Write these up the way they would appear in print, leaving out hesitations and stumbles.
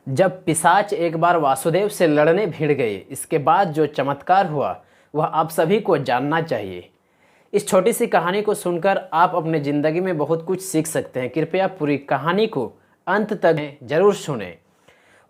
जब पिशाच एक बार वासुदेव से लड़ने भिड़ गए, इसके बाद जो चमत्कार हुआ वह आप सभी को जानना चाहिए। इस छोटी सी कहानी को सुनकर आप अपने ज़िंदगी में बहुत कुछ सीख सकते हैं। कृपया पूरी कहानी को अंत तक ज़रूर सुनें।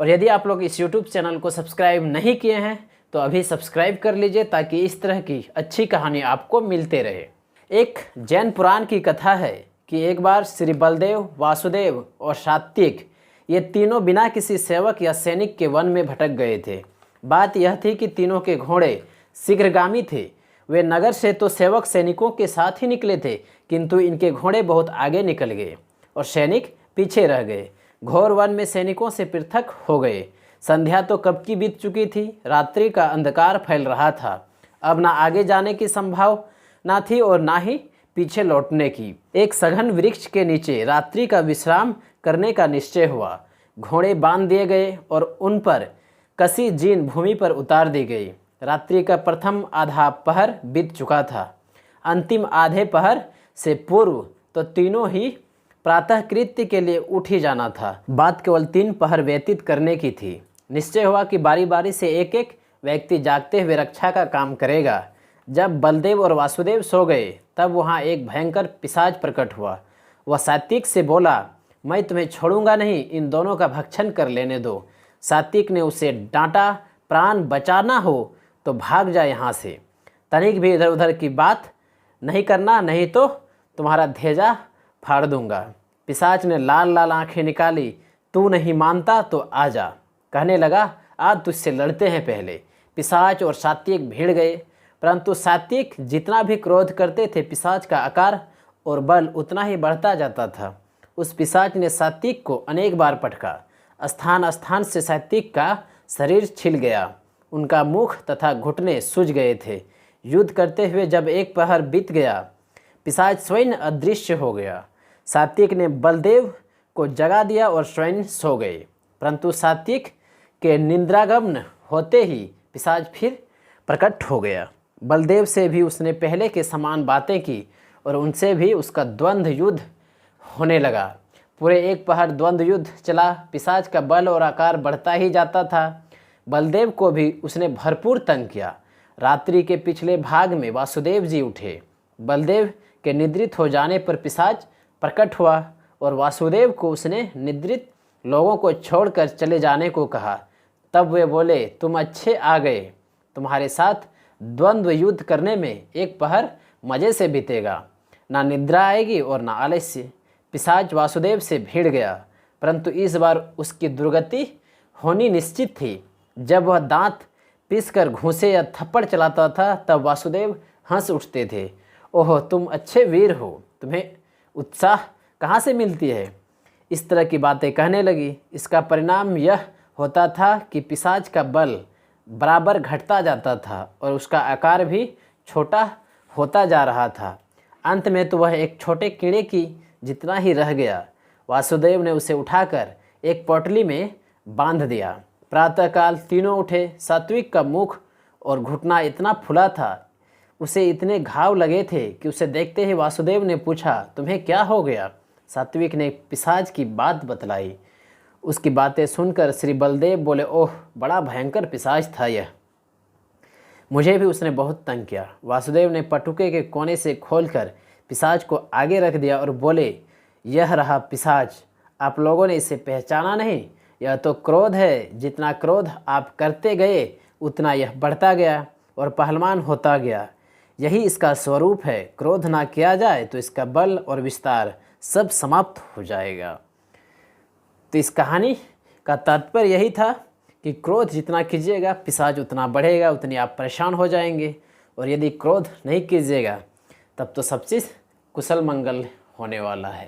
और यदि आप लोग इस YouTube चैनल को सब्सक्राइब नहीं किए हैं तो अभी सब्सक्राइब कर लीजिए, ताकि इस तरह की अच्छी कहानी आपको मिलते रहे। एक जैन पुराण की कथा है कि एक बार श्री बलदेव, वासुदेव और सात्विक ये तीनों बिना किसी सेवक या सैनिक के वन में भटक गए थे। बात यह थी कि तीनों के घोड़े शीघ्रगामी थे। वे नगर से तो सेवक सैनिकों के साथ ही निकले थे, किंतु इनके घोड़े बहुत आगे निकल गए और सैनिक पीछे रह गए। घोर वन में सैनिकों से पृथक हो गए। संध्या तो कब की बीत चुकी थी। रात्रि का अंधकार फैल रहा था। अब ना आगे जाने की संभावना थी और ना ही पीछे लौटने की। एक सघन वृक्ष के नीचे रात्रि का विश्राम करने का निश्चय हुआ। घोड़े बांध दिए गए और उन पर कसी जीन भूमि पर उतार दी गई। रात्रि का प्रथम आधा पहर बीत चुका था। अंतिम आधे पहर से पूर्व तो तीनों ही प्रातः कृत्य के लिए उठ ही जाना था। बात केवल 3 पहर व्यतीत करने की थी। निश्चय हुआ कि बारी बारी से एक एक व्यक्ति जागते हुए रक्षा का काम करेगा। जब बलदेव और वासुदेव सो गए तब वहाँ एक भयंकर पिशाच प्रकट हुआ। वह सात्विक से बोला, मैं तुम्हें छोड़ूंगा नहीं, इन दोनों का भक्षण कर लेने दो। सात्विक ने उसे डांटा, प्राण बचाना हो तो भाग जा यहाँ से, तनिक भी इधर उधर की बात नहीं करना, नहीं तो तुम्हारा धेजा फाड़ दूंगा। पिशाच ने लाल लाल आंखें निकाली, तू नहीं मानता तो आ जा। कहने लगा, आज तुझसे लड़ते हैं। पहले पिशाच और सात्विक भिड़ गए, परंतु सात्विक जितना भी क्रोध करते थे पिशाच का आकार और बल उतना ही बढ़ता जाता था। उस पिशाच ने सात्विक को अनेक बार पटका। स्थान स्थान से सात्विक का शरीर छिल गया। उनका मुख तथा घुटने सूज गए थे। युद्ध करते हुए जब एक पहर बीत गया, पिशाच स्वयं अदृश्य हो गया। सात्विक ने बलदेव को जगा दिया और स्वयं सो गए, परंतु सात्विक के निद्रागमन होते ही पिशाच फिर प्रकट हो गया। बलदेव से भी उसने पहले के समान बातें की और उनसे भी उसका द्वंद्व युद्ध होने लगा। पूरे एक पहर द्वंद्व युद्ध चला। पिशाच का बल और आकार बढ़ता ही जाता था। बलदेव को भी उसने भरपूर तंग किया। रात्रि के पिछले भाग में वासुदेव जी उठे। बलदेव के निद्रित हो जाने पर पिशाच प्रकट हुआ और वासुदेव को उसने निद्रित लोगों को छोड़कर चले जाने को कहा। तब वे बोले, तुम अच्छे आ गए। तुम्हारे साथ द्वंद्व युद्ध करने में एक पहर मज़े से बीतेगा, ना निद्रा आएगी और ना आलस्य। पिशाच वासुदेव से भिड़ गया, परंतु इस बार उसकी दुर्गति होनी निश्चित थी। जब वह दांत पीसकर घूंसे या थप्पड़ चलाता था तब वासुदेव हंस उठते थे। ओह, तुम अच्छे वीर हो, तुम्हें उत्साह कहाँ से मिलती है। इस तरह की बातें कहने लगी। इसका परिणाम यह होता था कि पिशाच का बल बराबर घटता जाता था और उसका आकार भी छोटा होता जा रहा था। अंत में तो वह एक छोटे कीड़े की जितना ही रह गया। वासुदेव ने उसे उठाकर एक पोटली में बांध दिया। प्रातःकाल तीनों उठे। सात्विक का मुख और घुटना इतना फूला था, उसे इतने घाव लगे थे कि उसे देखते ही वासुदेव ने पूछा, तुम्हें क्या हो गया। सात्विक ने पिशाच की बात बतलाई। उसकी बातें सुनकर श्री बलदेव बोले, ओह, बड़ा भयंकर पिशाच था यह, मुझे भी उसने बहुत तंग किया। वासुदेव ने पटुके के कोने से खोलकर पिशाच को आगे रख दिया और बोले, यह रहा पिशाच। आप लोगों ने इसे पहचाना नहीं। यह तो क्रोध है। जितना क्रोध आप करते गए उतना यह बढ़ता गया और पहलवान होता गया। यही इसका स्वरूप है। क्रोध ना किया जाए तो इसका बल और विस्तार सब समाप्त हो जाएगा। तो इस कहानी का तात्पर्य यही था कि क्रोध जितना कीजिएगा पिशाच उतना बढ़ेगा, उतनी आप परेशान हो जाएंगे। और यदि क्रोध नहीं कीजिएगा तब तो सब चीज़ कुशल मंगल होने वाला है।